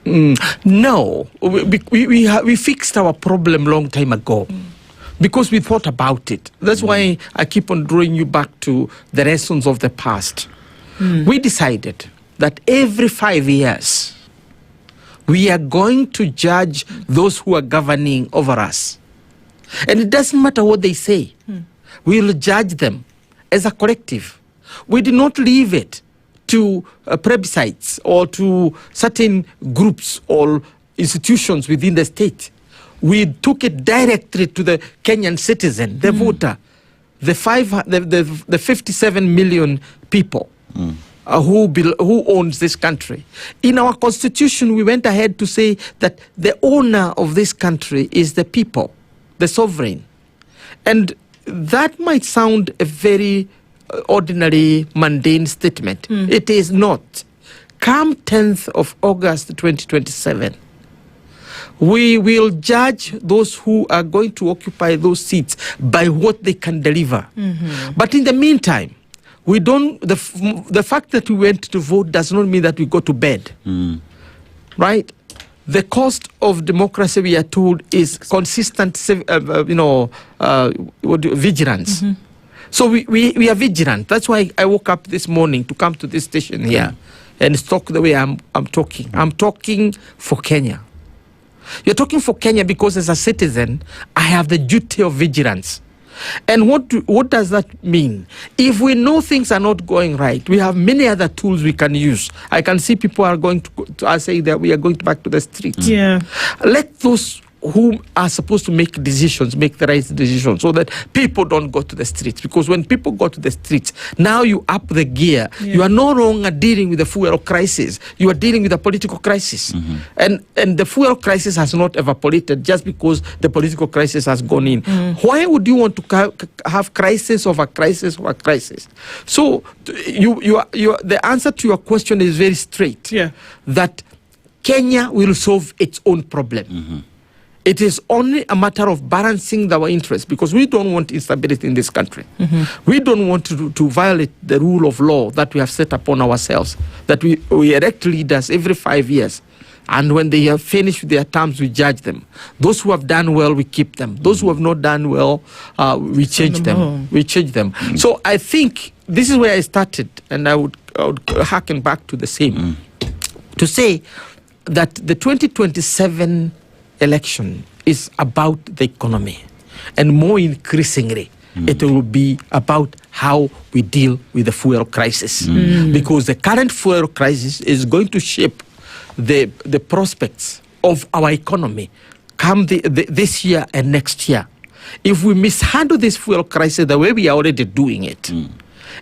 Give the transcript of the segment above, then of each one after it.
No, we fixed our problem long time ago. Because we thought about it. That's why I keep on drawing you back to the lessons of the past. We decided that every 5 years, we are going to judge those who are governing over us. And it doesn't matter what they say. We will judge them as a collective. We did not leave it to plebiscites or to certain groups or institutions within the state. We took it directly to the Kenyan citizen, the voter, the 57 million people who owns this country. In our constitution, we went ahead to say that the owner of this country is the people, the sovereign. And that might sound a very ordinary, mundane statement. It is not. Come 10th of August 2027, we will judge those who are going to occupy those seats by what they can deliver. But in the meantime, we don't. The fact that we went to vote does not mean that we go to bed, right? The cost of democracy, we are told, is consistent, vigilance. So we are vigilant. That's why I woke up this morning to come to this station here and talk the way I'm talking. I'm talking for Kenya. You're talking for Kenya because as a citizen, I have the duty of vigilance. And what does that mean? If we know things are not going right, we have many other tools we can use. I can see people are going to say that we are going back to the streets. Let those who are supposed to make decisions make the right decisions so that people don't go to the streets. Because when people go to the streets, now you up the gear. You are no longer dealing with the fuel crisis. You are dealing with a political crisis. And the fuel crisis has not evaporated just because the political crisis has gone in. Why would you want to have crisis over crisis over crisis? So the answer to your question is very straight. That Kenya will solve its own problem. It is only a matter of balancing our interests because we don't want instability in this country. We don't want to violate the rule of law that we have set upon ourselves, that we elect leaders every 5 years. And when they have finished their terms, we judge them. Those who have done well, we keep them. Those who have not done well, we change them. We change them. So I think this is where I started, and I would harken back to the same. To say that the 2027 election is about the economy, and more increasingly it will be about how we deal with the fuel crisis, because the current fuel crisis is going to shape the prospects of our economy come this year and next year. If we mishandle this fuel crisis the way we are already doing it,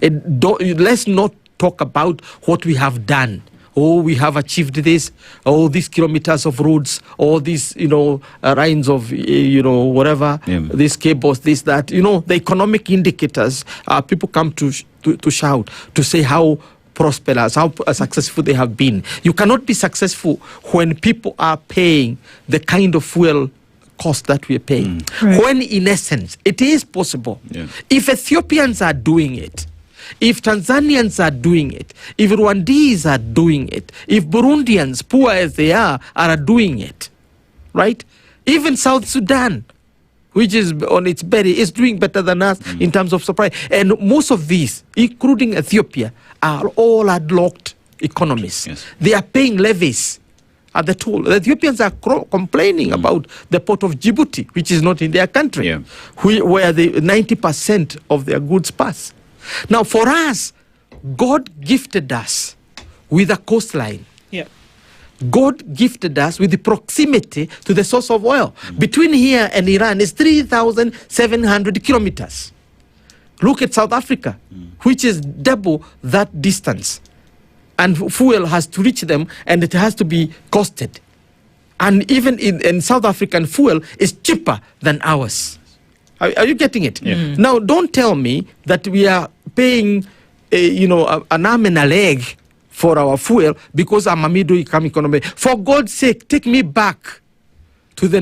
let's not talk about what we have done. Oh, we have achieved this, oh, these kilometers of roads, all these, lines of, whatever, these cables, this, that, the economic indicators, people come to shout, to say how prosperous, how successful they have been. You cannot be successful when people are paying the kind of fuel cost that we are paying. When, in essence, it is possible. If Ethiopians are doing it, if Tanzanians are doing it, if Rwandese are doing it, if Burundians, poor as they are doing it, right? Even South Sudan, which is on its belly, is doing better than us in terms of supply. And most of these, including Ethiopia, are all landlocked economies. They are paying levies at the toll. The Ethiopians are complaining about the port of Djibouti, which is not in their country, where the 90% of their goods pass. Now, for us, God gifted us with a coastline. God gifted us with the proximity to the source of oil. Between here and Iran is 3,700 kilometers. Look at South Africa, which is double that distance. And fuel has to reach them, and it has to be costed. And even in South African fuel is cheaper than ours. Are you getting it? Now, don't tell me that we are paying, an arm and a leg for our fuel because I'm a middle-income economy. For God's sake, take me back to the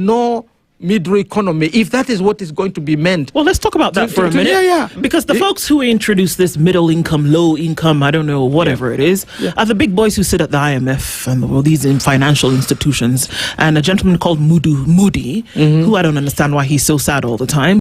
middle economy, if that is what is going to be meant. Well, let's talk about that for a minute. Yeah. Because the folks who introduced this middle income, low income, I don't know, whatever it is, are the big boys who sit at the IMF and these financial institutions. And a gentleman called Moody, who I don't understand why he's so sad all the time.